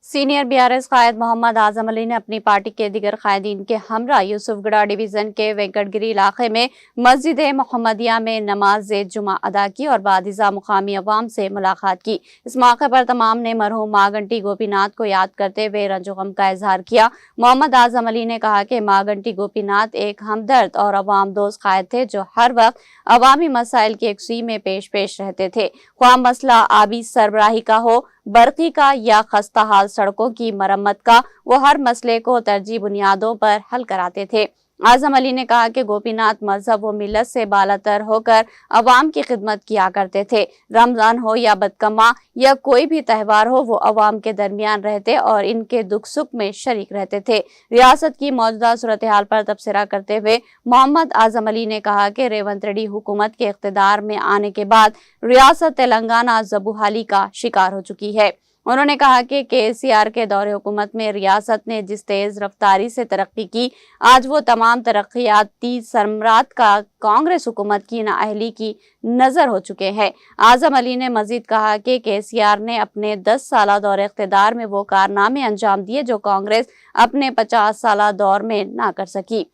Senior BRS कायद मोहम्मद आजम अली ने अपनी party के दीगर कायदीन के हमरा यूसुफगढ़ डिवीजन के वेंकटगिरी इलाके में मस्जिद मोहम्मदिया में नमाज जुमा अदा की और बादिजा मुकामी अवाम से मुलाकात की। इस मौके पर तमाम ने मरहूम मागंटी गोपीनाथ को याद करते हुए रंजो गम का इजहार किया। मोहम्मद आजम अली ने कहा कि मागंटी गोपीनाथ एक हमदर्द और अवाम दोस्त कायद थे जो हर वक्त अवामी मसाइल की यकसी में पेश रहते थे। ख्वाह मसला आबी सरबराही का हो, बरकी का या खस्ता हाल सड़कों की मरम्मत का, वो हर मसले को तरजीह बुनियादों पर हल कराते थे। आजम अली ने कहा कि गोपीनाथ मजहब व मिल्लत से बालातर होकर अवाम की खिदमत किया करते थे। रमजान हो या बदकमा या कोई भी त्यौहार हो, वो अवाम के दरमियान रहते और इनके दुख सुख में शरीक रहते थे। रियासत की मौजूदा सूरत हाल पर तबसरा करते हुए मोहम्मद आजम अली ने कहा कि रेवंत रेड्डी हुकूमत के इख्तिदार में आने के बाद रियासत तेलंगाना ज़बूहाली का शिकार हो चुकी है। उन्होंने कहा कि केसीआर के दौरे हुकूमत में रियासत ने जिस तेज रफ्तारी से तरक्की की, आज वो तमाम तरक्याती समरात का कांग्रेस हुकूमत की नाअहली की नजर हो चुके हैं। आजम अली ने मजीद कहा कि केसीआर ने अपने 10 साला दौरे इख्तिदार में वो कारनामे अंजाम दिए जो कांग्रेस अपने 50 साला दौर में ना कर सकी।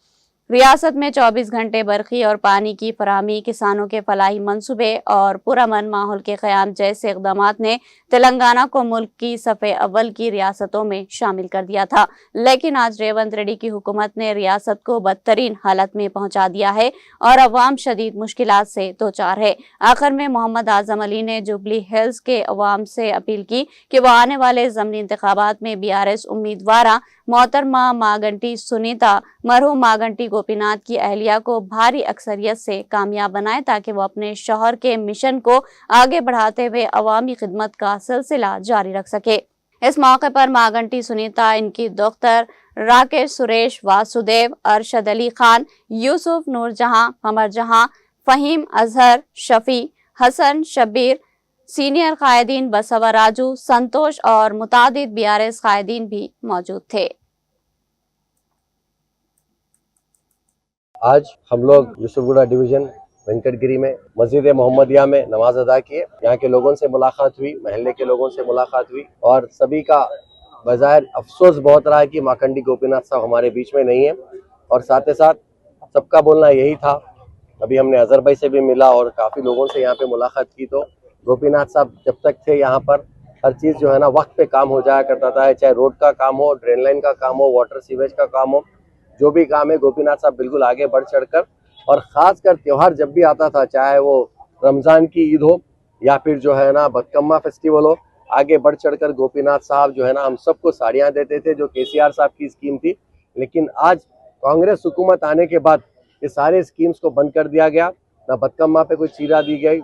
रियासत में 24 घंटे बरखी और पानी की फराहमी, किसानों के फलाही मंसूबे और पुरअमन माहौल के क़याम जैसे इक़दामात ने तेलंगाना को मुल्क की सफ़े अव्वल की रियासतों में शामिल कर दिया था। लेकिन आज रेवंत रेड्डी की हुकूमत ने रियासत को बदतरीन हालत में पहुंचा दिया है और अवाम शदीद मुश्किलात से दो चार है। आखिर में मोहम्मद आजम अली ने जुबली हिल्स के अवाम से अपील की कि वह आने वाले ज़मीनी इंतखाबात में बीआरएस उम्मीदवार मोहतरमा मागंटी सुनीता मरहूम मागंटी गोपीनाथ की अहलिया को भारी अक्सरियत से कामयाब बनाए ताकि वो अपने शौहर के मिशन को आगे बढ़ाते हुए अवामी खिदमत का सिलसिला जारी रख सके। इस मौके पर मागंटी सुनीता, इनकी दोख्तर राकेश सुरेश, वासुदेव, अरशद अली खान, यूसुफ, नूरजहां, अमरजहां, फहीम, अजहर, शफी, हसन, शब्बीर, सीनियर कायदीन बसवा राजू, संतोष और मुतादिद बीआरएस कायदीन भी मौजूद थे। आज हम लोग यूसुफगढ़ डिवीजन वेंकटगिरी में मस्जिद मोहम्मदिया में नमाज अदा किए। यहाँ के लोगों से मुलाकात हुई, महल्ले के लोगों से मुलाकात हुई और सभी का बज़ाहिर अफसोस बहुत रहा है कि माकंडी गोपीनाथ साहब हमारे बीच में नहीं है। और साथ ही साथ सबका बोलना यही था, अभी हमने अजहर भाई से भी मिला और काफ़ी लोगों से यहाँ पे मुलाकात की, तो गोपीनाथ साहब जब तक थे यहाँ पर हर चीज़ जो है ना वक्त पे काम हो जाया करता था, चाहे रोड का काम हो, ड्रेन लाइन का काम हो, वाटर सीवेज का काम हो, जो भी काम है गोपीनाथ साहब बिल्कुल आगे बढ़ चढ़कर, और ख़ासकर त्यौहार जब भी आता था, चाहे वो रमज़ान की ईद हो या फिर जो है ना बदकम्मा फेस्टिवल हो, आगे बढ़ चढ़कर गोपीनाथ साहब जो है ना हम सबको साड़ियाँ देते थे, जो केसीआर साहब की स्कीम थी। लेकिन आज कांग्रेस हुकूमत आने के बाद ये सारे स्कीम्स को बंद कर दिया गया, ना बदकम्मा पे कोई चीरा दी गई,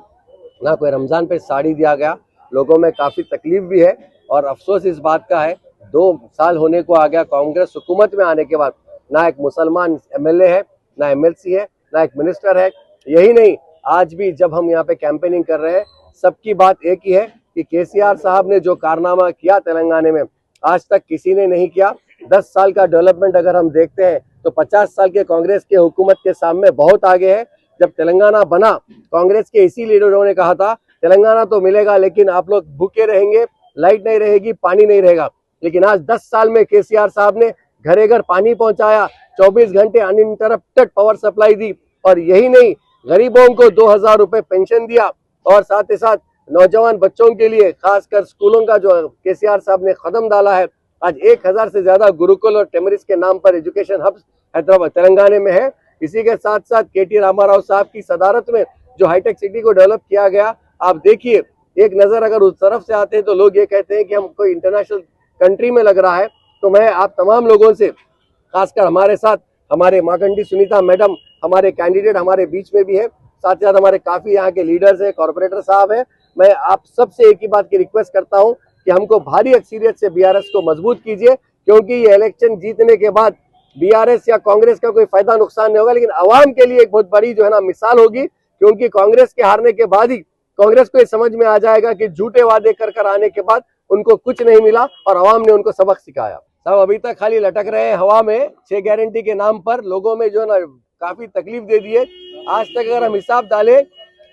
ना कोई रमज़ान पे साड़ी दिया गया। लोगों में काफ़ी तकलीफ भी है और अफसोस इस बात का है 2 साल होने को आ गया कांग्रेस हुकूमत में आने के बाद, ना एक मुसलमान एमएलए है, ना एमएलसी है, ना एक मिनिस्टर है। यही नहीं, आज भी जब हम यहाँ पे कैंपेनिंग कर रहे हैं, सबकी बात एक ही है कि केसीआर साहब ने जो कारनामा किया तेलंगाना में आज तक किसी ने नहीं किया। 10 साल का डेवलपमेंट अगर हम देखते हैं तो 50 साल के कांग्रेस के हुकूमत के सामने बहुत आगे है। जब तेलंगाना बना, कांग्रेस के इसी लीडरों ने कहा था तेलंगाना तो मिलेगा लेकिन आप लोग भूखे रहेंगे, लाइट नहीं रहेगी, पानी नहीं रहेगा। लेकिन आज 10 साल में केसीआर साहब ने घरे घर पानी पहुंचाया, 24 घंटे अनइंटरप्टेड पावर सप्लाई दी, और यही नहीं, गरीबों को 2000 रुपए पेंशन दिया, और साथ ही साथ नौजवान बच्चों के लिए खासकर स्कूलों का जो केसीआर साहब ने कदम डाला है। आज 1000 से ज्यादा गुरुकुल और टेमरिस के नाम पर एजुकेशन हब्स हैदराबाद तेलंगाना में है। इसी के साथ साथ केटी रामाराव साहब की सदारत में जो हाईटेक सिटी को डेवलप किया गया, आप देखिए, एक नजर अगर उस तरफ से आते हैं तो लोग ये कहते हैं कि हम कोई इंटरनेशनल कंट्री में लग रहा है। तो मैं आप तमाम लोगों से, खासकर हमारे साथ हमारे मागंटी सुनीता मैडम हमारे कैंडिडेट हमारे बीच में भी है, साथ ही साथ हमारे काफी यहाँ के लीडर्स है, कॉर्पोरेटर साहब है, मैं आप सबसे एक ही बात की रिक्वेस्ट करता हूँ कि हमको भारी अक्सरियत से बीआरएस को मजबूत कीजिए, क्योंकि ये इलेक्शन जीतने के बाद बीआरएस या कांग्रेस का कोई फायदा नुकसान नहीं होगा, लेकिन आवाम के लिए एक बहुत बड़ी जो है ना मिसाल होगी, क्योंकि कांग्रेस के हारने के बाद ही कांग्रेस को ये समझ में आ जाएगा कि झूठे वादे कर आने के बाद उनको कुछ नहीं मिला और आवाम ने उनको सबक सिखाया। सब अभी तक खाली लटक रहे हैं हवा में, 6 गारंटी के नाम पर लोगों में जो है ना काफी तकलीफ दे दी है। आज तक अगर हम हिसाब डालें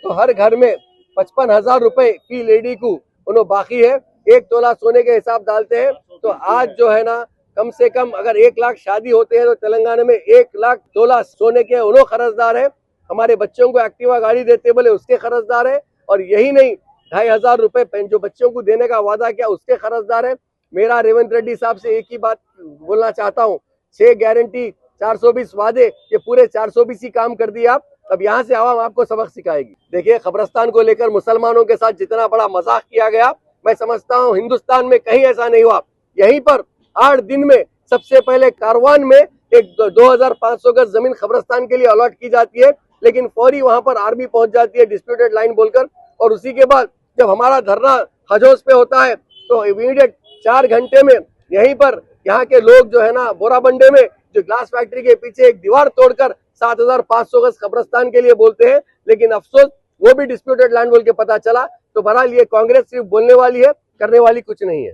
तो हर घर में 55,000 रुपए की लेडी को उन्होंने बाकी है। 1 तोला सोने के हिसाब डालते हैं तो आज जो है ना कम से कम अगर 1 लाख शादी होते हैं तो तेलंगाना में 1,16,00,000 सोने के उन्हों खर्चदार है। हमारे बच्चों को एक्टिवा गाड़ी देते बोले उसके खर्चदार है। और यही नहीं 2,500 रुपए जो बच्चों को देने का वादा किया उसके खर्चदार है। मेरा रेवंत रेड्डी साहब से एक ही बात बोलना चाहता हूँ, 6 गारंटी 420 वादे, ये पूरे 420 ही काम कर दिए आप। अब यहाँ से आवाम आपको सबक सिखाएगी। देखिए कब्रिस्तान को लेकर मुसलमानों के साथ जितना बड़ा मजाक किया गया, मैं समझता हूँ हिंदुस्तान में कहीं ऐसा नहीं हुआ। यहीं पर 8 दिन में सबसे पहले कारवान में एक 2,500 गज जमीन कब्रिस्तान के लिए अलॉट की जाती है, लेकिन फौरी वहां पर आर्मी पहुंच जाती है डिस्प्यूटेड लाइन बोलकर। और उसी के बाद जब हमारा धरना हजोस पे होता है तो इमीडिएट 4 घंटे में यहीं पर यहाँ के लोग जो है ना बोराबंडे में जो ग्लास फैक्ट्री के पीछे एक दीवार तोड़कर 7,500 गज कब्रिस्तान के लिए बोलते हैं, लेकिन अफसोस वो भी डिस्प्यूटेड लैंड बोल के पता चला। तो बहरहाल ये कांग्रेस सिर्फ बोलने वाली है, करने वाली कुछ नहीं है।